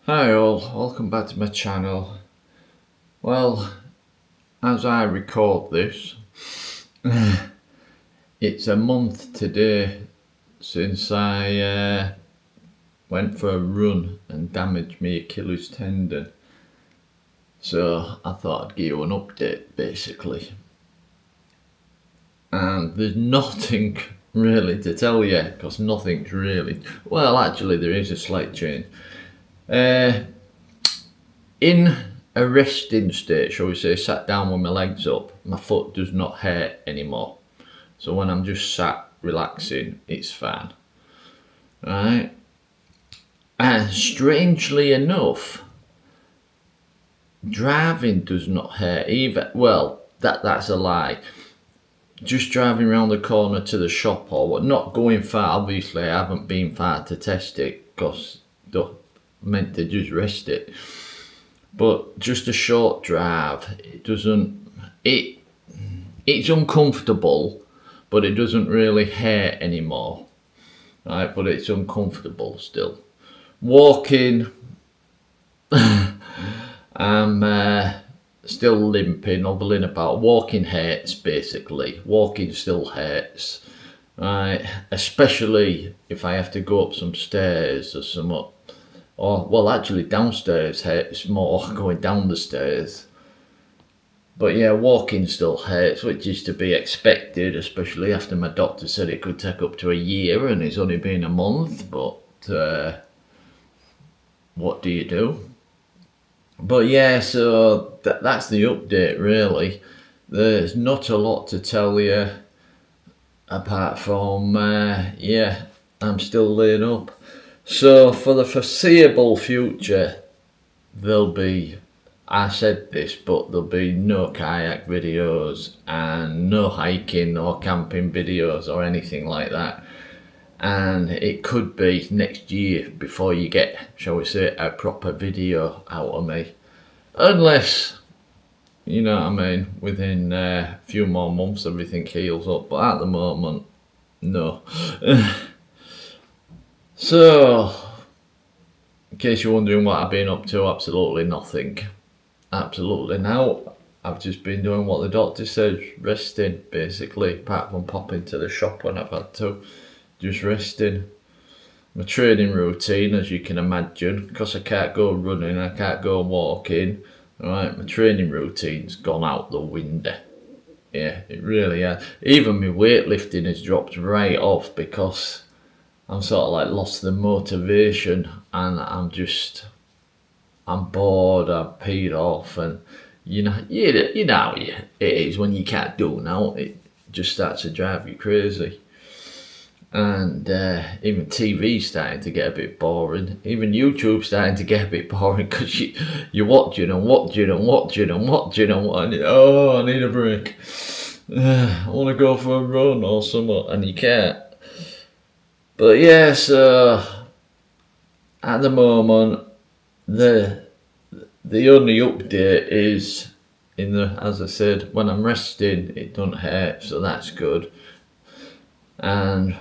Hi all, welcome back to my channel. Well, as I record this, it's a month today since I went for a run and damaged my Achilles tendon. So I thought I'd give you an update basically. And there's nothing really to tell you, because nothing's really, well actually there is a slight change. In a resting state, shall we say, sat down with my legs up, my foot does not hurt anymore. So when I'm just sat relaxing, it's fine. Right? And strangely enough, driving does not hurt either. Well, that's a lie. Just driving around the corner to the shop or what, not going far. Obviously, I haven't been far to test it because I meant to just rest it. But just a short drive, it's uncomfortable, but it doesn't really hurt anymore, right? But it's uncomfortable still. Walking, I'm still limping, hobbling about. Walking hurts basically. Walking still hurts, right? Especially if I have to go up some stairs or something. Or, well, actually downstairs hurts more going down the stairs. But yeah, walking still hurts, which is to be expected, especially after my doctor said it could take up to a year and it's only been a month. But what do you do? But yeah, so that's the update really. There's not a lot to tell you apart from, yeah, I'm still laying up. So for the foreseeable future, there'll be, I said this, but there'll be no kayak videos and no hiking or camping videos or anything like that. And it could be next year before you get, shall we say, a proper video out of me. Unless, you know what I mean, within a few more months everything heals up. But at the moment, no. So, in case you're wondering what I've been up to, absolutely nothing. Absolutely now. I've just been doing what the doctor says, resting basically, apart from popping to the shop when I've had to. Just resting. My training routine, as you can imagine, because I can't go running, I can't go walking, right, my training routine's gone out the window. Yeah, it really has. Even my weightlifting has dropped right off because I'm sort of like lost the motivation and I'm bored, I'm peed off, and you know how it is when you can't do now. It just starts to drive you crazy. And even TV's starting to get a bit boring. Even YouTube's starting to get a bit boring because you're watching and watching and watching and watching and watching. Oh, I need a break. I want to go for a run or something, and you can't. But yeah, so at the moment, the only update is as I said, when I'm resting, it don't hurt, so that's good. And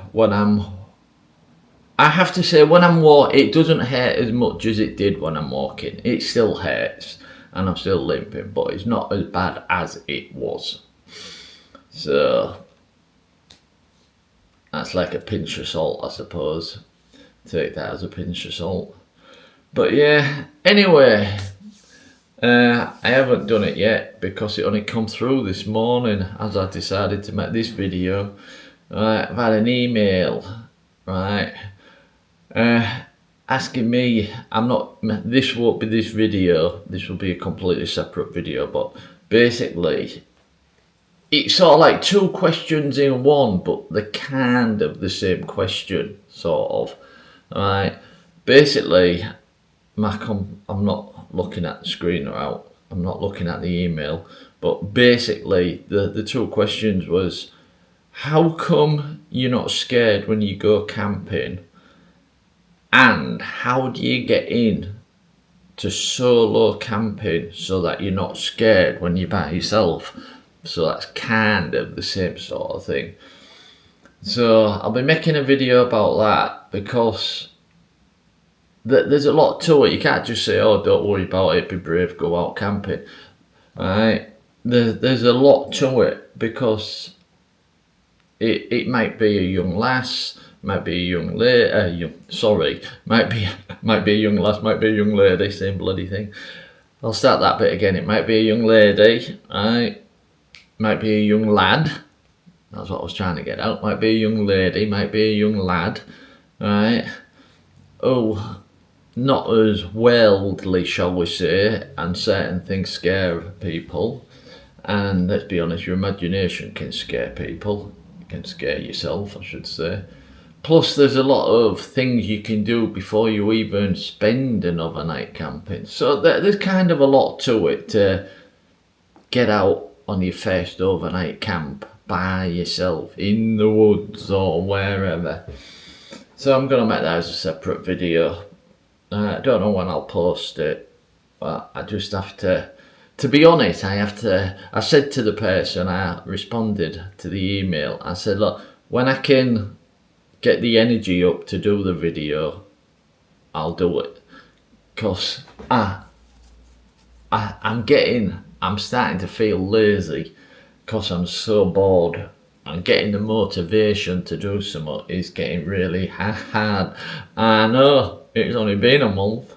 I have to say, when I'm walking, it doesn't hurt as much as it did when I'm walking. It still hurts, and I'm still limping, but it's not as bad as it was. So that's like a pinch of salt, I suppose. Take that as a pinch of salt. But yeah, anyway, I haven't done it yet because it only come through this morning as I decided to make this video. Right, I've had an email, right, asking me, this won't be this video, this will be a completely separate video, but basically, it's sort of like two questions in one, but they're kind of the same question, sort of, right. Basically, I'm not looking at the screen or out, I'm not looking at the email, but basically, the two questions was, how come you're not scared when you go camping? And how do you get in to solo camping so that you're not scared when you're by yourself? So that's kind of the same sort of thing. So I'll be making a video about that because there's a lot to it. You can't just say, oh, don't worry about it, be brave, go out camping. Right? There's a lot to it, because it might be a young lass, might be a young lady, might be a young lass, might be a young lady, same bloody thing. I'll start that bit again. It might be a young lady, right? Might be a young lad. That's what I was trying to get out. Might be a young lady, might be a young lad, right? Oh, not as worldly, shall we say, and certain things scare people. And let's be honest, your imagination can scare people. It can scare yourself, I should say. Plus, there's a lot of things you can do before you even spend an overnight camping. So there's kind of a lot to it to get out on your first overnight camp by yourself in the woods or wherever. So I'm going to make that as a separate video. I don't know when I'll post it, but I just have to be honest, I said to the person, I responded to the email, I said, look, when I can get the energy up to do the video, I'll do it. Because I'm starting to feel lazy, because I'm so bored. And getting the motivation to do something is getting really hard. I know, it's only been a month.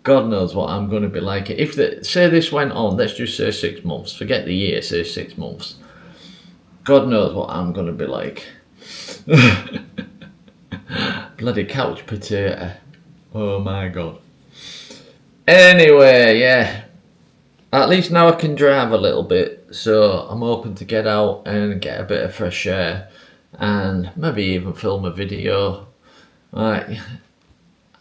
God knows what I'm going to be like. If say this went on, let's just say 6 months. Forget the year, say 6 months. God knows what I'm going to be like. Bloody couch potato. Oh my God. Anyway, yeah. At least now I can drive a little bit, so I'm hoping to get out and get a bit of fresh air, and maybe even film a video. Right,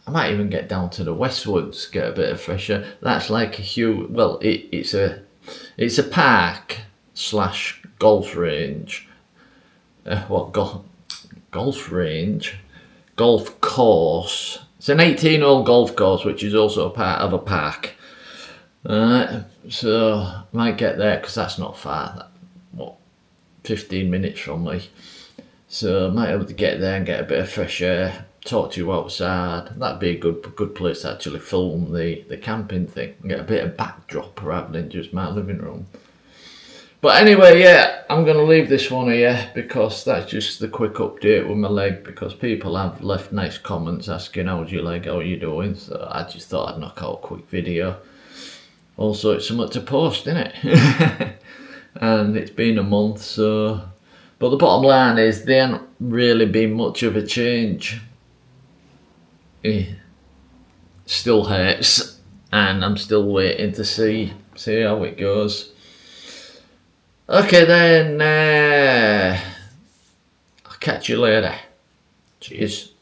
I might even get down to the Westwoods, get a bit of fresh air. That's like a huge, well, it's a park slash golf range. Golf range? Golf course. It's an 18-hole golf course, which is also a part of a park. So I might get there, because that's not far. 15 minutes from me. So I might be able to get there and get a bit of fresh air, talk to you outside. That'd be a good place to actually film the camping thing and get a bit of backdrop rather than just my living room. But anyway, yeah, I'm going to leave this one here, because that's just the quick update with my leg, because people have left nice comments asking how's your leg, how are you doing, so I just thought I'd knock out a quick video. Also, it's something to post, isn't it? And it's been a month, so... But the bottom line is, there ain't really been much of a change. It still hurts, and I'm still waiting to see how it goes. Okay then, I'll catch you later. Cheers.